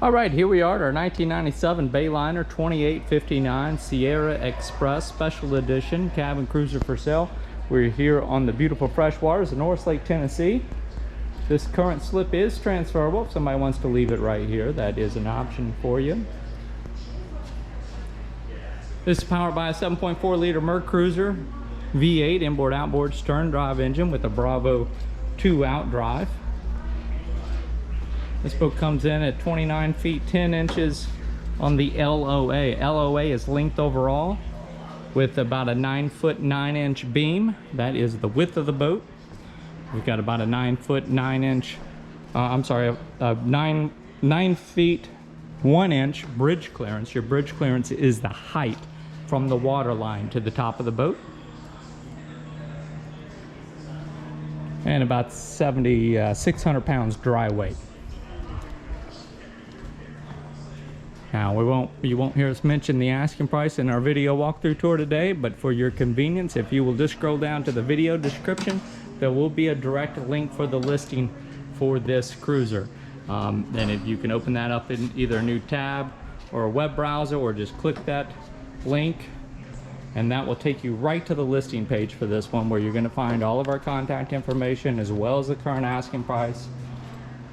All right, here we are at our 1997 Bayliner 2859 Ciera Express Special Edition cabin cruiser for sale. We're here on the beautiful freshwaters of Norris Lake, Tennessee. This current slip is transferable. If somebody wants to leave it right here, that is an option for you. This is powered by a 7.4 liter MerCruiser V8 inboard outboard stern drive engine with a Bravo 2 Outdrive. This boat comes in at 29 feet 10 inches on the LOA. LOA is length overall with about a 9 foot 9 inch beam. That is the width of the boat. We've got about a 9 foot 9 inch, 9 feet 1 inch bridge clearance. Your bridge clearance is the height from the water line to the top of the boat. And about 600 pounds dry weight. Now, you won't hear us mention the asking price in our video walkthrough tour today, but for your convenience, if you will just scroll down to the video description, there will be a direct link for the listing for this cruiser. And if you can open that up in either a new tab or a web browser, or just click that link, and that will take you right to the listing page for this one, where you're going to find all of our contact information as well as the current asking price.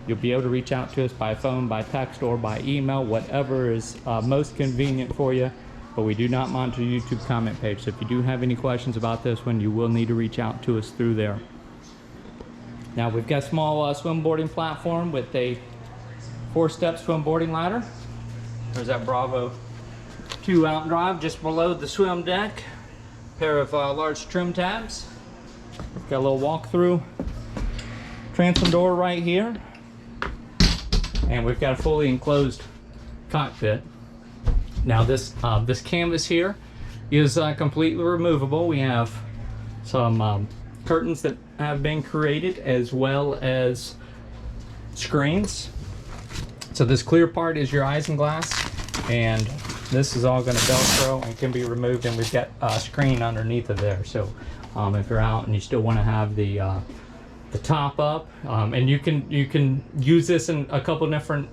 You'll be able to reach out to us by phone, by text, or by email, whatever is most convenient for you. But we do not monitor YouTube comment page, so if you do have any questions about this one, you will need to reach out to us through there. Now, we've got a small swim boarding platform with a 4-step swim boarding ladder. There's that Bravo 2 Outdrive just below the swim deck. Pair of large trim tabs. We've got a little walk-through transom door right here. And we've got a fully enclosed cockpit. Now this canvas here is completely removable. We have some curtains that have been created, as well as screens. So this clear part is your Issenglass, and this is all going to Velcro and can be removed, and we've got a screen underneath of there. So if you're out and you still want to have the top up, and you can use this in a couple different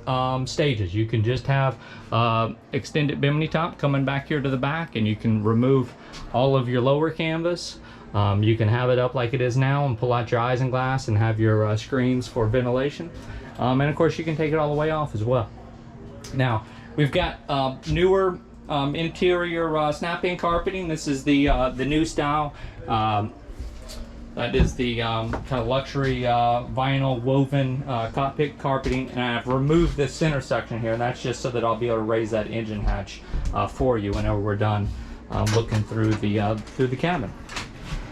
stages. You can just have extended bimini top coming back here to the back, and you can remove all of your lower canvas. You can have it up like it is now and pull out your Issenglass and have your screens for ventilation, and of course you can take it all the way off as well. Now we've got newer interior snap-in carpeting. This is the new style. That is the kind of luxury vinyl woven cockpit carpeting, and I've removed this center section here, and that's just so that I'll be able to raise that engine hatch for you whenever we're done looking through the cabin.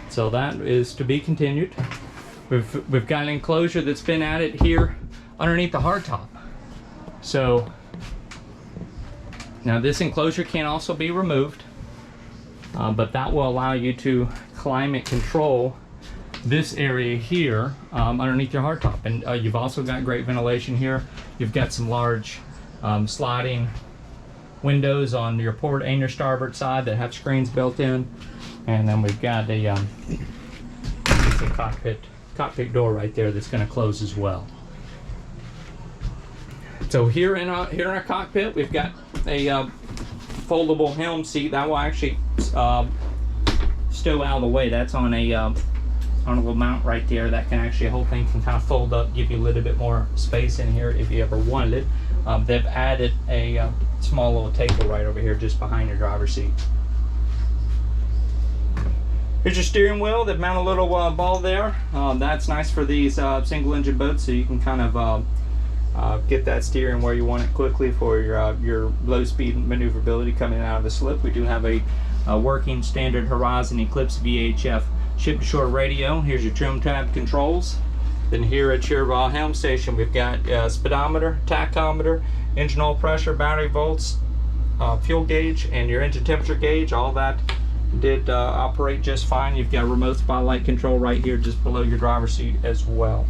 So that is to be continued. We've got an enclosure that's been added here underneath the hardtop. So now this enclosure can also be removed, but that will allow you to climate control this area here underneath your hardtop. And you've also got great ventilation here. You've got some large sliding windows on your port and your starboard side that have screens built in. And then we've got a cockpit door right there that's going to close as well. So here in our cockpit, we've got a foldable helm seat that will actually stow out of the way. That's on a little mount right there that can actually hold things and kind of fold up, give you a little bit more space in here if you ever wanted it. They've added a small little table right over here just behind your driver's seat. Here's your steering wheel. They've mounted a little ball there. That's nice for these single engine boats, so you can kind of get that steering where you want it quickly for your low speed maneuverability coming out of the slip. We do have a working standard Horizon Eclipse VHF ship to shore radio. Here's your trim tab controls. Then here at your helm station, we've got speedometer, tachometer, engine oil pressure, battery volts, fuel gauge, and your engine temperature gauge. All that did operate just fine. You've got remote spotlight control right here just below your driver's seat as well.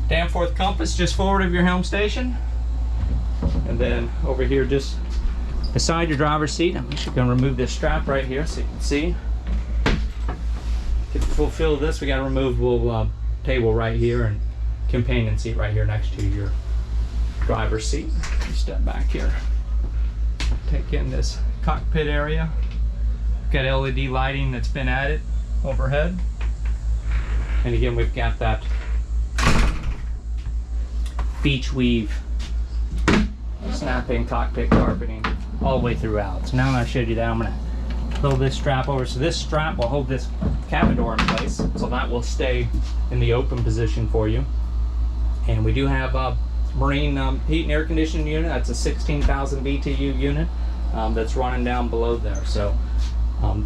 Danforth compass just forward of your helm station. And then over here just beside your driver's seat, I'm actually going to remove this strap right here so you can see. Get the full feel of this. We got a removable table right here, and companion seat right here next to your driver's seat. You step back here, take in this cockpit area. Got LED lighting that's been added overhead, and again we've got that beach weave snap-in cockpit carpeting all the way throughout. So now that I showed you that, I'm going to pull this strap over. So this strap will hold this cabin door in place, so that will stay in the open position for you. And we do have a marine heat and air conditioning unit. That's a 16,000 BTU unit that's running down below there. So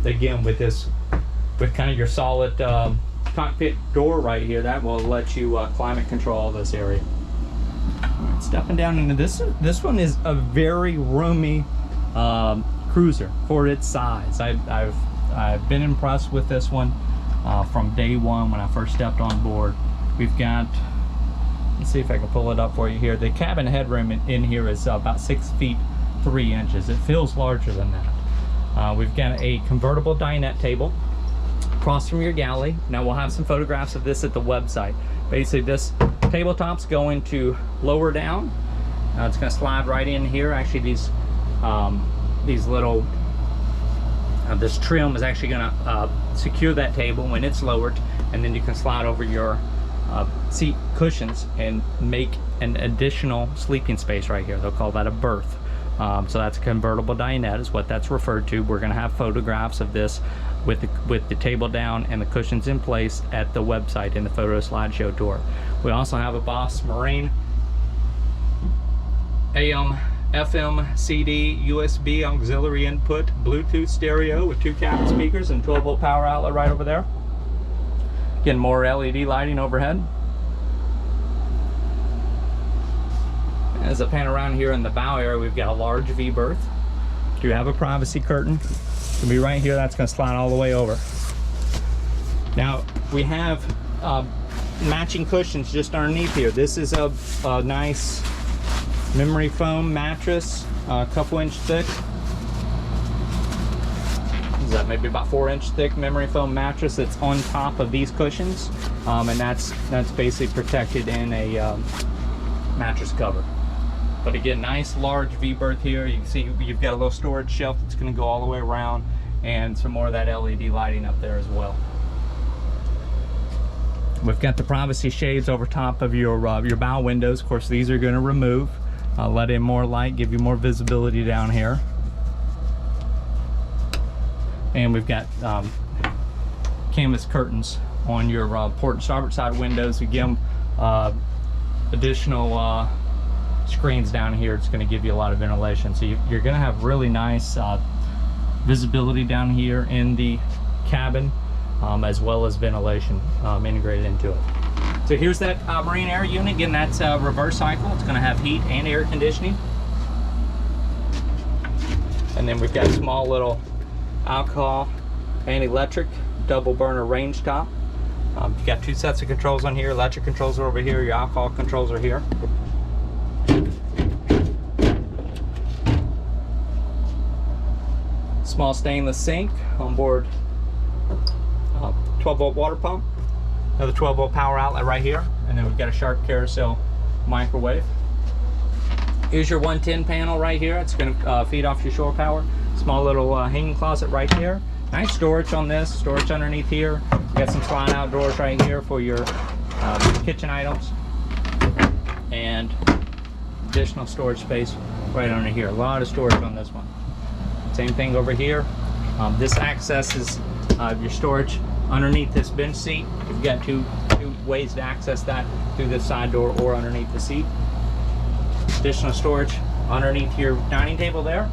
again, with kind of your solid cockpit door right here, that will let you climate control this area. All right, stepping down into this one is a very roomy cruiser for its size. I've been impressed with this one from day one when I first stepped on board. We've got, let's see if I can pull it up for you here. The cabin headroom in here is about 6 feet 3 inches. It feels larger than that. We've got a convertible dinette table across from your galley. Now we'll have some photographs of this at the website. Basically, this tabletop's going to lower down. It's going to slide right in here. Actually, these little this trim is actually going to secure that table when it's lowered, and then you can slide over your seat cushions and make an additional sleeping space right here. They'll call that a berth. So that's a convertible dinette is what that's referred to. We're going to have photographs of this with the table down and the cushions in place at the website in the photo slideshow tour. We also have a Boss Marine AM, FM, CD, USB auxiliary input, Bluetooth stereo with 2 cabin speakers and 12-volt power outlet right over there. Again, more LED lighting overhead. As I pan around here in the bow area, we've got a large V-berth. Do have a privacy curtain. It'll be right here. That's going to slide all the way over. Now we have matching cushions just underneath here. This is a nice memory foam mattress, a couple inch thick. Is that maybe about 4 inch thick memory foam mattress that's on top of these cushions, and that's basically protected in a mattress cover. But again, nice large V-berth here. You can see you've got a little storage shelf that's going to go all the way around, and some more of that LED lighting up there as well. We've got the privacy shades over top of your bow windows. Of course, these are going to remove, let in more light, give you more visibility down here. And we've got canvas curtains on your port and starboard side windows. Again, additional screens down here. It's going to give you a lot of ventilation, so you're going to have really nice visibility down here in the cabin, as well as ventilation integrated into it. So here's that marine air unit. Again, that's a reverse cycle. It's going to have heat and air conditioning. And then we've got a small little alcohol and electric double burner range top. You've got 2 sets of controls on here. Electric controls are over here. Your alcohol controls are here. Small stainless sink on board, 12-volt water pump, another 12-volt power outlet right here, and then we've got a Shark carousel microwave. Here's your 110 panel right here. It's going to feed off your shore power. Small little hanging closet right here. Nice storage on this. Storage underneath here. You got some slide out doors right here for your kitchen items, and additional storage space right under here. A lot of storage on this one. Same thing over here. This accesses your storage underneath this bench seat. You've got two ways to access that, through this side door or underneath the seat. Additional storage underneath your dining table there.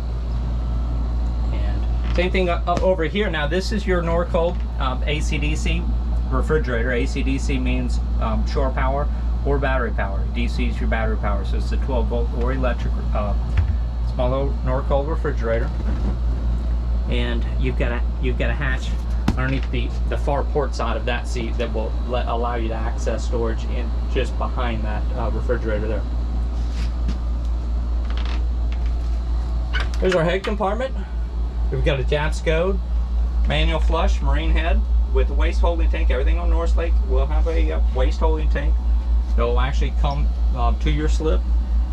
And same thing over here. Now this is your Norcold AC/DC refrigerator. AC/DC means shore power or battery power. DC is your battery power, so it's a 12-volt or electric small little Norcold refrigerator. And you've got a hatch underneath the far port side of that seat that will allow you to access storage in just behind that refrigerator there. Here's our head compartment. We've got a Japscode manual flush marine head with a waste holding tank. Everything on Norris Lake will have a waste holding tank. They'll actually come to your slip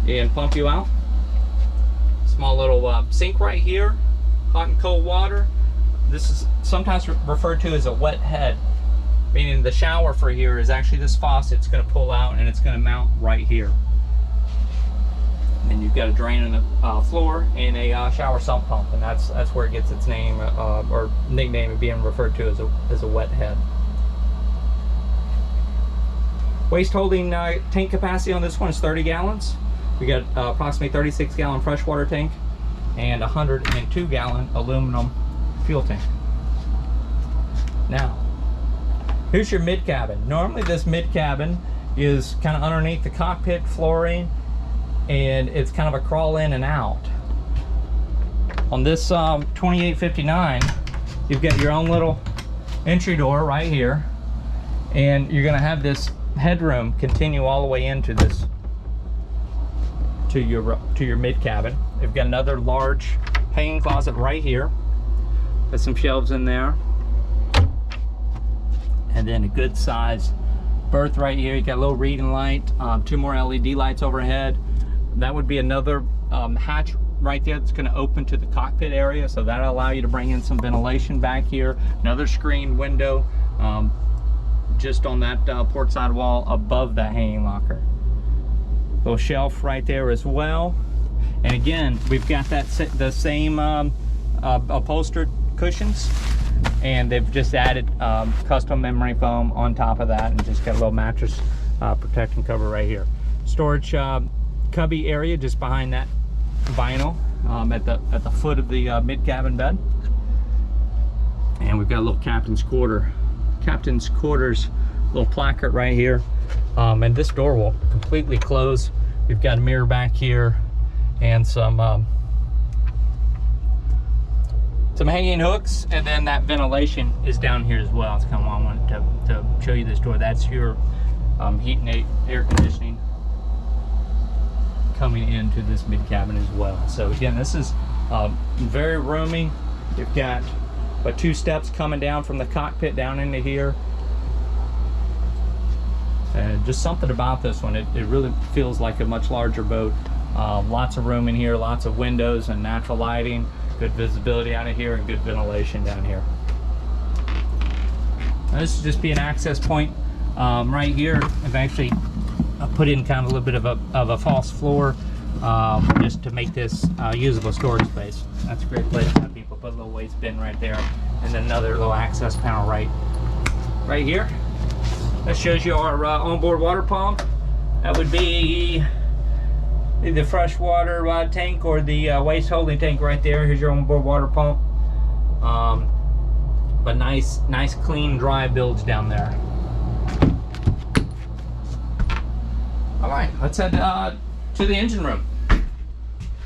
and pump you out. Small little sink right here, hot and cold water. This is sometimes referred to as a wet head, meaning the shower for here is actually this faucet. It's going to pull out and it's going to mount right here. And then you've got a drain in the floor and a shower sump pump, and that's where it gets its name or nickname of being referred to as a wet head. Waste holding tank capacity on this one is 30 gallons. We got approximately 36 gallon freshwater tank and 102 gallon aluminum fuel tank. Now, here's your mid cabin. Normally this mid cabin is kind of underneath the cockpit flooring, and it's kind of a crawl in and out. On this 2859, you've got your own little entry door right here, and you're gonna have this headroom continue all the way into this, to your mid cabin. You've got another large hanging closet right here with some shelves in there, and then a good size berth right here. You got a little reading light, 2 more LED lights overhead. That would be another hatch right there that's going to open to the cockpit area, so that'll allow you to bring in some ventilation back here. Another screen window just on that port side wall above that hanging locker. Little shelf right there as well. And again, we've got the same upholstered cushions, and they've just added custom memory foam on top of that, and just got a little mattress protection cover right here. Storage cubby area just behind that vinyl at the foot of the mid cabin bed. And we've got a little captain's quarters little placard right here, and this door will completely close. We've got a mirror back here and some hanging hooks, and then that ventilation is down here as well. It's kind of why I wanted to show you this door. That's your heat and air conditioning coming into this mid cabin as well. So again, this is very roomy. You've got 2 steps coming down from the cockpit down into here, and just something about this one, it really feels like a much larger boat. Lots of room in here, lots of windows and natural lighting, good visibility out of here, and good ventilation down here. Now, this will just be an access point right here. I've actually put in kind of a little bit of a false floor just to make this usable storage space. That's a great place to have people put a little waste bin right there, and then another little access panel right here. That shows you our onboard water pump. That would be the freshwater tank or the waste holding tank right there. Here's your onboard water pump. But nice clean dry bilge down there. All right, let's head to the engine room.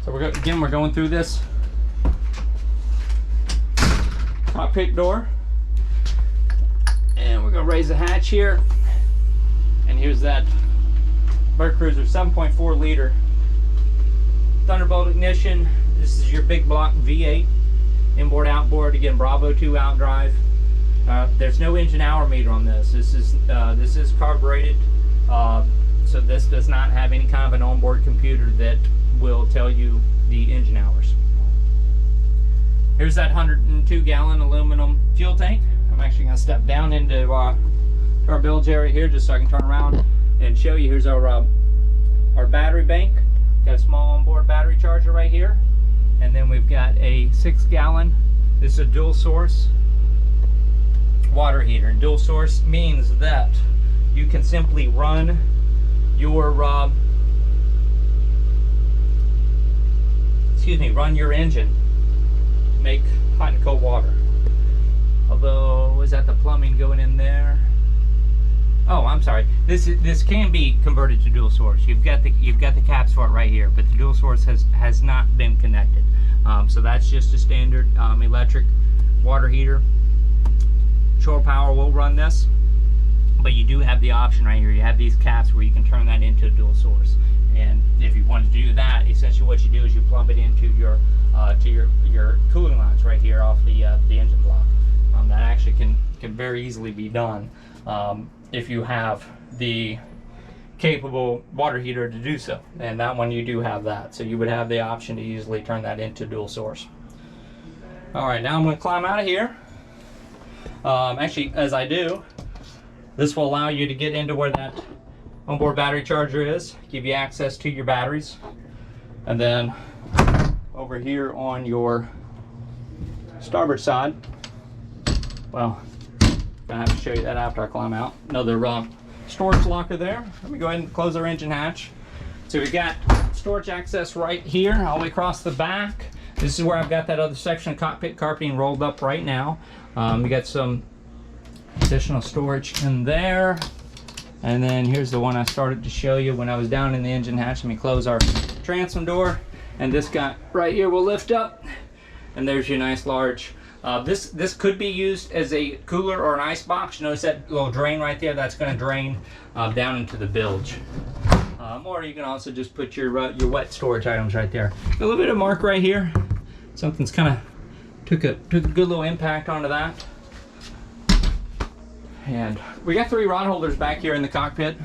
So we're going through this cockpit door, and we're gonna raise the hatch here. And here's that MerCruiser 7.4 liter Thunderbolt ignition. This is your big block V8 inboard outboard. Again, Bravo 2 Outdrive. There's no engine hour meter on this. This is carbureted. So this does not have any kind of an onboard computer that will tell you the engine hours. Here's that 102 gallon aluminum fuel tank. I'm actually going to step down into our bilge area here just so I can turn around and show you. Here's our battery bank. Got a small onboard battery charger right here, and then we've got a 6 gallon. This is a dual source water heater. And dual source means that you can simply run your run your engine to make hot and cold water. Although, is that the plumbing going in there? Oh, I'm sorry. This can be converted to dual source. You've got the caps for it right here, but the dual source has not been connected. So that's just a standard electric water heater. Shore Power will run this, but you do have the option right here. You have these caps where you can turn that into a dual source. And if you want to do that, essentially what you do is you plumb it into your cooling lines right here off the engine block. That actually can very easily be done if you have the capable water heater to do so. And that one you do have that. So you would have the option to easily turn that into dual source. All right, now I'm going to climb out of here. Actually, as I do, this will allow you to get into where that onboard battery charger is, give you access to your batteries. And then over here on your starboard side, well, I'm gonna have to show you that after I climb out. Another storage locker there. Let me go ahead and close our engine hatch. So we've got storage access right here, all the way across the back. This is where I've got that other section of cockpit carpeting rolled up right now. We got some additional storage in there. And then here's the one I started to show you when I was down in the engine hatch. Let me close our transom door. And this guy right here will lift up. And there's your nice large. This could be used as a cooler or an ice box. Notice that little drain right there. That's going to drain down into the bilge. Or you can also just put your wet storage items right there. A little bit of mark right here. Something's kind of took a good little impact onto that. And we got 3 rod holders back here in the cockpit.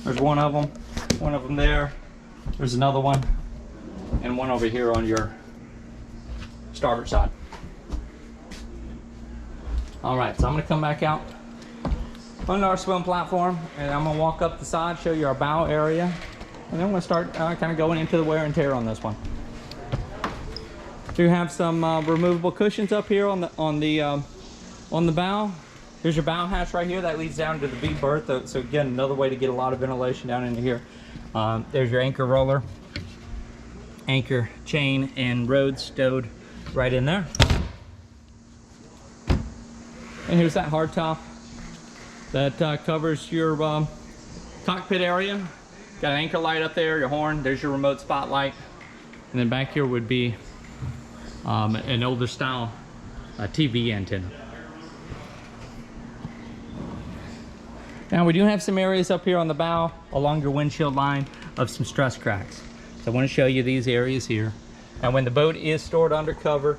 There's one of them there. There's another one, and one over here on your starboard side. All right, so I'm gonna come back out on our swim platform, and I'm gonna walk up the side, show you our bow area, and then we're gonna start kind of going into the wear and tear on this one. Do have some removable cushions up here on the bow. Here's your bow hatch right here that leads down to the V-Berth. So again, another way to get a lot of ventilation down into here. There's your anchor roller, anchor chain, and rod stowed right in there. And here's that hard top that covers your cockpit area. Got an anchor light up there, your horn, there's your remote spotlight. And then back here would be an older style TV antenna. Now we do have some areas up here on the bow along your windshield line of some stress cracks. So I want to show you these areas here. And when the boat is stored under cover,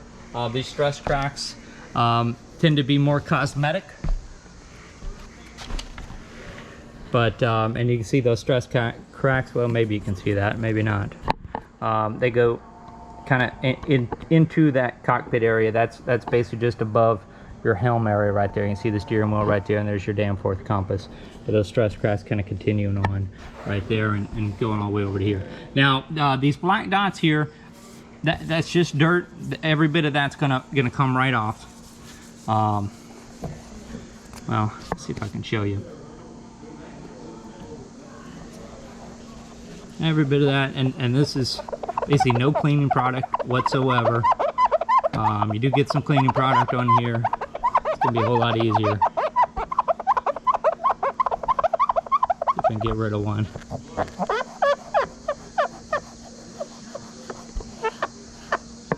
these stress cracks tend to be more cosmetic. But, and you can see those stress cracks, well maybe you can see that, maybe not. They go kind of into that cockpit area. That's basically just above your helm area right there. You can see the steering wheel right there, and there's your Danforth compass. But those stress cracks kind of continuing on right there and going all the way over to here. Now these black dots here, that's just dirt. Every bit of that's gonna come right off. Well, let's see if I can show you. Every bit of that, and this is basically no cleaning product whatsoever. You do get some cleaning product on here. It's gonna be a whole lot easier. If I can get rid of one.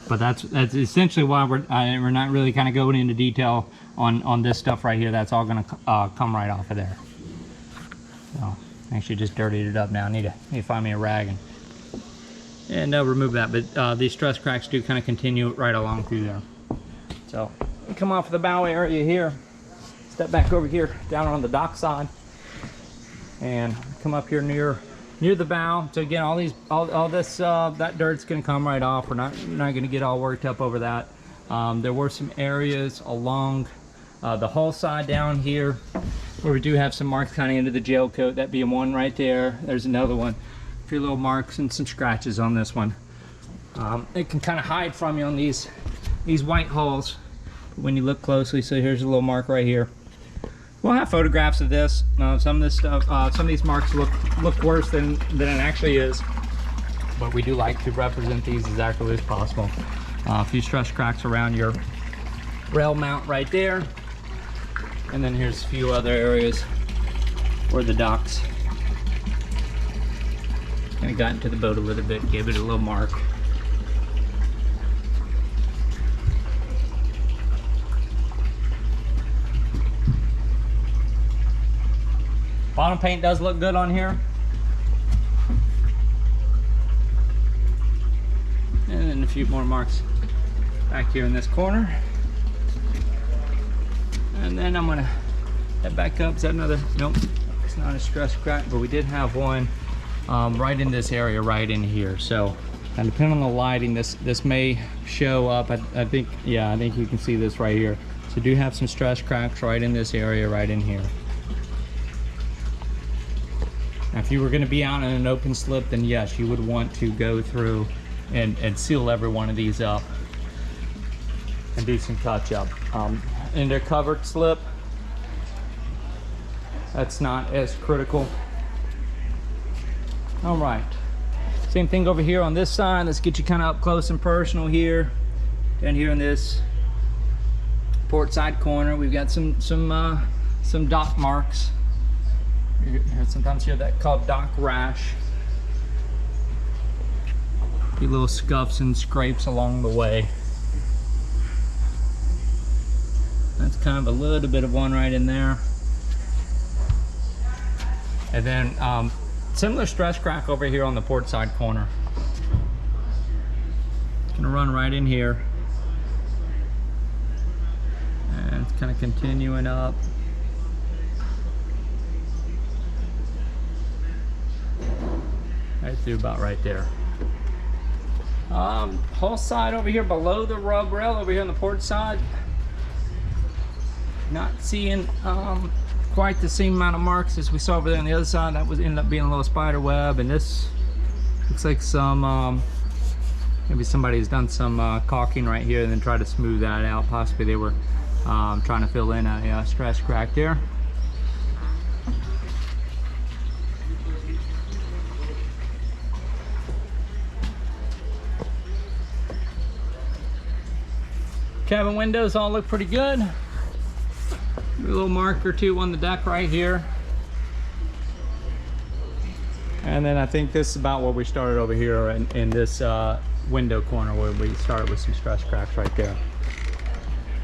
But that's essentially why we're not really kind of going into detail on this stuff right here. That's all gonna come right off of there. So actually just dirtied it up now. I need to find me a rag and remove that. But these stress cracks do kind of continue right along through there. So come off the bow area here, step back over here down on the dock side, and come up here near the bow. So again, all this that dirt's gonna come right off. We're not gonna get all worked up over that. There were some areas along the hull side down here where we do have some marks kind of into the gel coat. That being one right there. There's another one. A few little marks and some scratches on this one. It can kind of hide from you on these white hulls when you look closely. So here's a little mark right here. We'll have photographs of this. Some of this stuff, some of these marks look worse than it actually is, but we do like to represent these as accurately as possible. A few stress cracks around your rail mount right there, and then here's a few other areas where the docks kind of got into the boat a little bit, gave it a little mark. Bottom paint does look good on here. And then a few more marks back here in this corner. And then I'm gonna head back up. Is that another? Nope. cracks, not a stress crack, but we did have one right in this area, right in here. So, and depending on the lighting, this may show up. I think, yeah, I think you can see this right here. So do have some stress cracks right in this area, right in here. Now, if you were going to be out in an open slip, then yes, you would want to go through and seal every one of these up and do some touch up. In their covered slip, that's not as critical. All right, same thing over here on this side. Let's get you kind of up close and personal here. Down here in this port side corner, we've got some dock marks. Sometimes you hear that called dock rash. A few little scuffs and scrapes along the way. That's kind of a little bit of one right in there. And then similar stress crack over here on the port side corner. It's gonna run right in here. And it's kind of continuing up. Right through about right there. Whole side over here below the rub rail over here on the port side. Not seeing quite the same amount of marks as we saw over there on the other side. That was ended up being a little spider web, and this looks like some maybe somebody's done some caulking right here and then tried to smooth that out. Possibly they were trying to fill in a stress crack there. Cabin windows all look pretty good. A little mark or two on the deck right here. And then I think this is about where we started over here in this window corner, where we started with some stress cracks right there.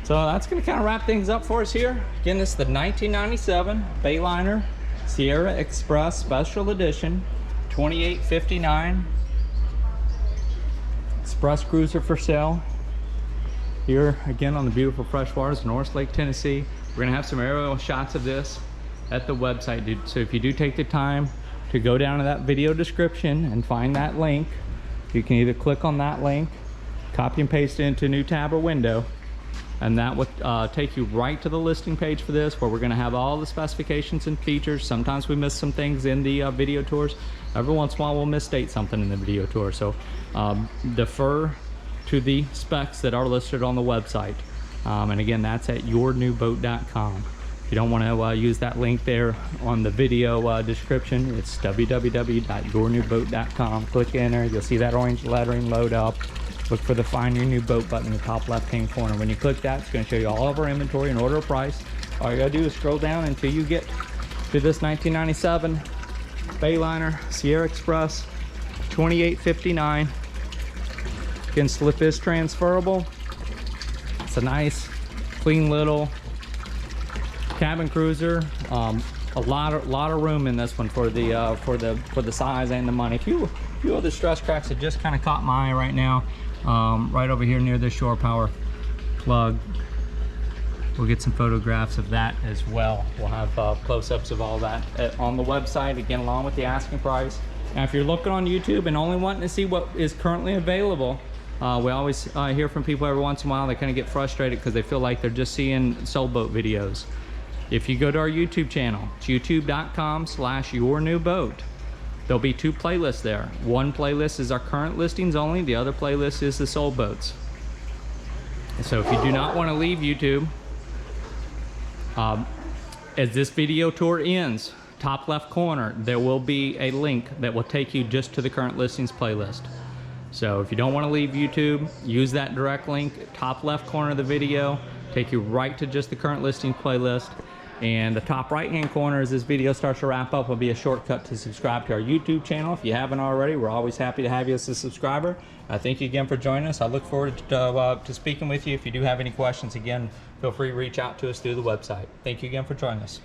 So that's going to kind of wrap things up for us here. Again, this is the 1997 Bayliner Ciera Express Special Edition, 2859 Express Cruiser for sale. Here again on the beautiful fresh waters of Norris Lake, Tennessee. We're gonna have some aerial shots of this at the website, dude. So if you do take the time to go down to that video description and find that link, you can either click on that link, copy and paste it into a new tab or window, and that would take you right to the listing page for this, where we're gonna have all the specifications and features. Sometimes we miss some things in the video tours. Every once in a while we'll misstate something in the video tour. So defer to the specs that are listed on the website. And again, that's at yournewboat.com. If you don't want to use that link there on the video description, it's www.yournewboat.com. Click enter, you'll see that orange lettering load up. Look for the Find Your New Boat button in the top left-hand corner. When you click that, it's going to show you all of our inventory and order a price. All you got to do is scroll down until you get to this 1997 Bayliner Ciera Express 2859. Again, slip is transferable. It's a nice, clean little cabin cruiser. A lot of room in this one for the size and the money. A few other stress cracks that just kind of caught my eye right now. Right over here near the shore power plug. We'll get some photographs of that as well. We'll have close-ups of all that on the website, again, along with the asking price. Now, if you're looking on YouTube and only wanting to see what is currently available, we always hear from people every once in a while. They kind of get frustrated because they feel like they're just seeing sold boat videos. If you go to our YouTube channel, it's youtube.com/yournewboat. There'll be two playlists there. One playlist is our current listings only. The other playlist is the sold boats. So if you do not want to leave YouTube, as this video tour ends, top left corner, there will be a link that will take you just to the current listings playlist. So if you don't want to leave YouTube, use that direct link, top left corner of the video, take you right to just the current listing playlist. And the top right hand corner, as this video starts to wrap up, will be a shortcut to subscribe to our YouTube channel. If you haven't already, we're always happy to have you as a subscriber. Thank you again for joining us. I look forward to speaking with you. If you do have any questions, again, feel free to reach out to us through the website. Thank you again for joining us.